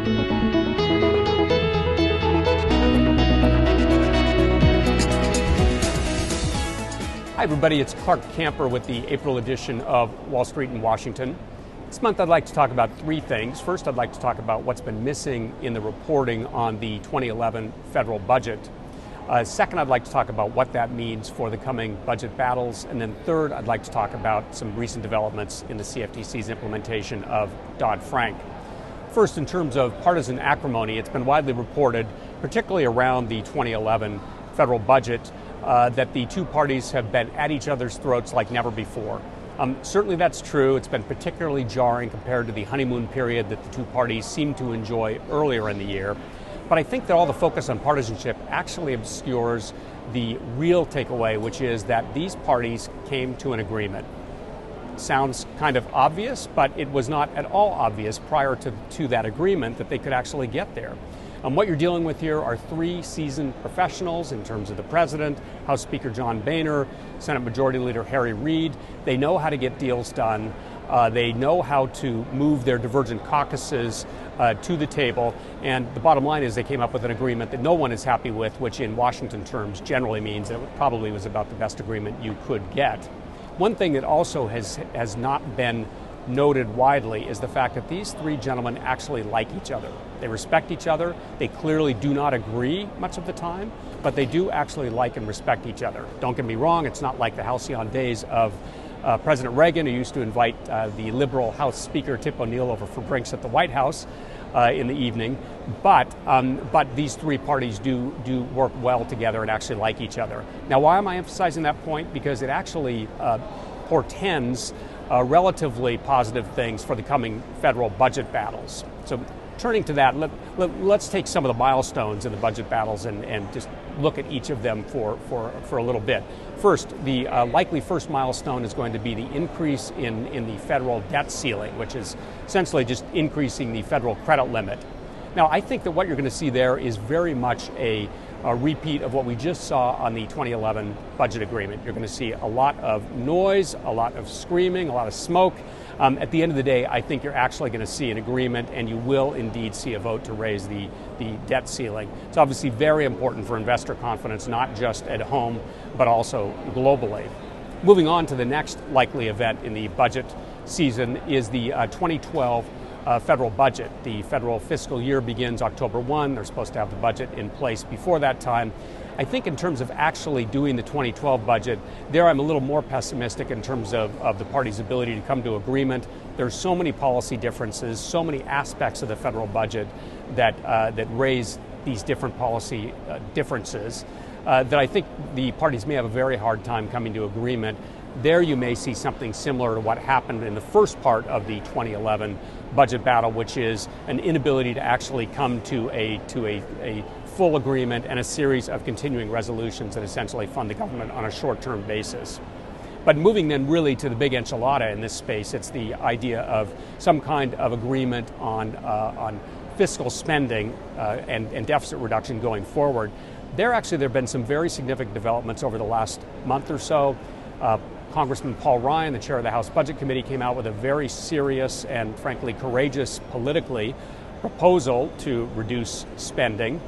Hi everybody, it's Clark Camper with the April edition of Wall Street in Washington. This month I'd like to talk about three things. First, I'd like to talk about what's been missing in the reporting on the 2011 federal budget. Second, I'd like to talk about what that means for the coming budget battles. And then third, I'd like to talk about some recent developments in the CFTC's implementation of Dodd-Frank. First, in terms of partisan acrimony, it's been widely reported, particularly around the 2011 federal budget, that the two parties have been at each other's throats like never before. Certainly that's true. It's been particularly jarring compared to the honeymoon period that the two parties seemed to enjoy earlier in the year. But I think that all the focus on partisanship actually obscures the real takeaway, which is that these parties came to an agreement. Sounds kind of obvious, but it was not at all obvious prior to that agreement that they could actually get there. What you're dealing with here are three seasoned professionals in terms of the president, House Speaker John Boehner, Senate Majority Leader Harry Reid. They know how to get deals done. They know how to move their divergent caucuses to the table. And the bottom line is they came up with an agreement that no one is happy with, which in Washington terms generally means that it probably was about the best agreement you could get. One thing that also has not been noted widely is the fact that these three gentlemen actually like each other. They respect each other. They clearly do not agree much of the time, but they do actually like and respect each other. Don't get me wrong, it's not like the halcyon days of President Reagan, who used to invite the liberal House Speaker Tip O'Neill over for drinks at the White House in the evening, but these three parties do work well together and actually like each other. Now, why am I emphasizing that point? Because it actually portends relatively positive things for the coming federal budget battles. So turning to that, let's take some of the milestones in the budget battles and just look at each of them for a little bit. First, the likely first milestone is going to be the increase in the federal debt ceiling, which is essentially just increasing the federal credit limit. Now, I think that what you're going to see there is very much a repeat of what we just saw on the 2011 budget agreement. You're going to see a lot of noise, a lot of screaming, a lot of smoke. At the end of the day, I think you're actually going to see an agreement, and you will indeed see a vote to raise the debt ceiling. It's obviously very important for investor confidence, not just at home, but also globally. Moving on to the next likely event in the budget season is the 2012 federal budget. The federal fiscal year begins October 1. They're supposed to have the budget in place before that time. I think in terms of actually doing the 2012 budget, there I'm a little more pessimistic in terms of the party's ability to come to agreement. There's so many policy differences, so many aspects of the federal budget that raise these different policy differences that I think the parties may have a very hard time coming to agreement. There you may see something similar to what happened in the first part of the 2011 budget battle, which is an inability to actually come to a full agreement and a series of continuing resolutions that essentially fund the government on a short-term basis. But moving then really to the big enchilada in this space, it's the idea of some kind of agreement on fiscal spending and deficit reduction going forward. There have been some very significant developments over the last month or so. Congressman Paul Ryan, the chair of the House Budget Committee, came out with a very serious and frankly courageous politically proposal to reduce spending.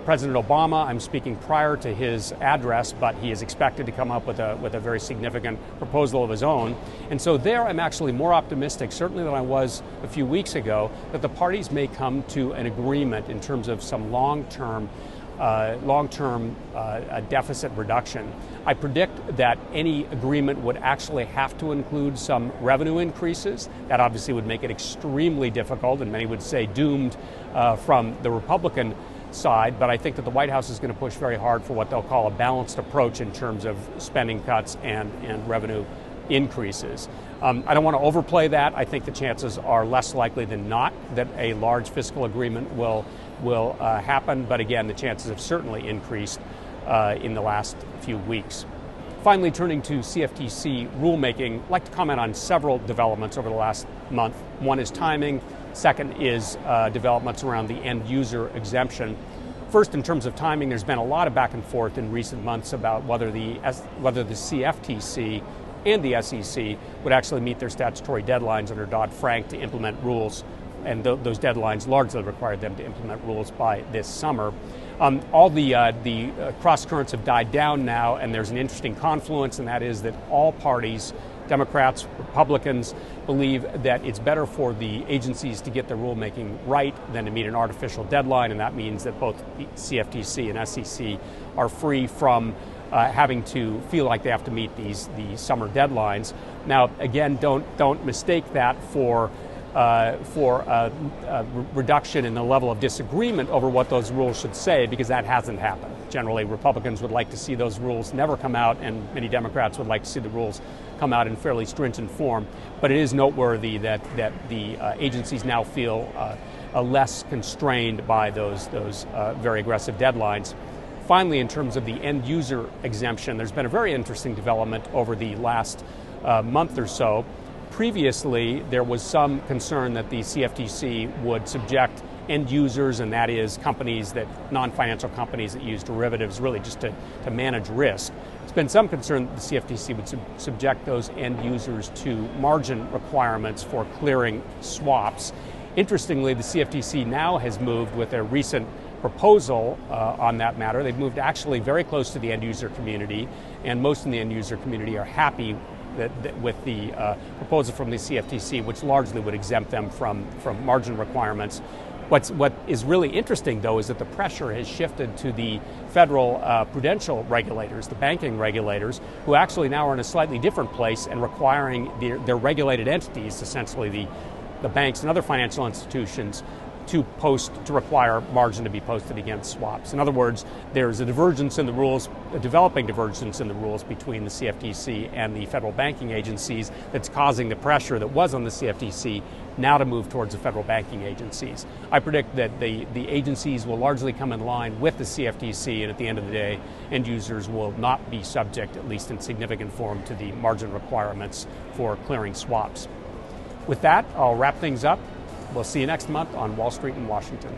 President Obama, I'm speaking prior to his address, but he is expected to come up with a very significant proposal of his own. And so there I'm actually more optimistic, certainly than I was a few weeks ago, that the parties may come to an agreement in terms of some long-term deficit reduction. I predict that any agreement would actually have to include some revenue increases. That obviously would make it extremely difficult, and many would say doomed from the Republican side, but I think that the White House is going to push very hard for what they'll call a balanced approach in terms of spending cuts and revenue increases. I don't want to overplay that. I think the chances are less likely than not that a large fiscal agreement will happen, but again, the chances have certainly increased in the last few weeks. Finally, turning to CFTC rulemaking, I'd like to comment on several developments over the last month. One is timing. Second is developments around the end user exemption. First, in terms of timing, there's been a lot of back and forth in recent months about whether the CFTC and the SEC would actually meet their statutory deadlines under Dodd-Frank to implement rules and those deadlines largely required them to implement rules by this summer. All the cross currents have died down now, and there's an interesting confluence, and that is that all parties, Democrats, Republicans, believe that it's better for the agencies to get their rulemaking right than to meet an artificial deadline, and that means that both the CFTC and SEC are free from having to feel like they have to meet these summer deadlines. Now, again, don't mistake that for a reduction in the level of disagreement over what those rules should say, because that hasn't happened. Generally, Republicans would like to see those rules never come out, and many Democrats would like to see the rules come out in fairly stringent form. But it is noteworthy that the agencies now feel less constrained by those very aggressive deadlines. Finally, in terms of the end user exemption, there's been a very interesting development over the last month or so. Previously, there was some concern that the CFTC would subject end users, and that is non-financial companies that use derivatives really just to manage risk. There's been some concern that the CFTC would subject those end users to margin requirements for clearing swaps. Interestingly, the CFTC now has moved with a recent proposal on that matter. They've moved actually very close to the end user community, and most in the end user community are happy with the proposal from the CFTC, which largely would exempt them from margin requirements. What is really interesting, though, is that the pressure has shifted to the federal prudential regulators, the banking regulators, who actually now are in a slightly different place and requiring their regulated entities, essentially the banks and other financial institutions, to require margin to be posted against swaps. In other words, there's a divergence in the rules, a developing divergence in the rules between the CFTC and the federal banking agencies that's causing the pressure that was on the CFTC now to move towards the federal banking agencies. I predict that the agencies will largely come in line with the CFTC, and at the end of the day, end users will not be subject, at least in significant form, to the margin requirements for clearing swaps. With that, I'll wrap things up. We'll see you next month on Wall Street in Washington.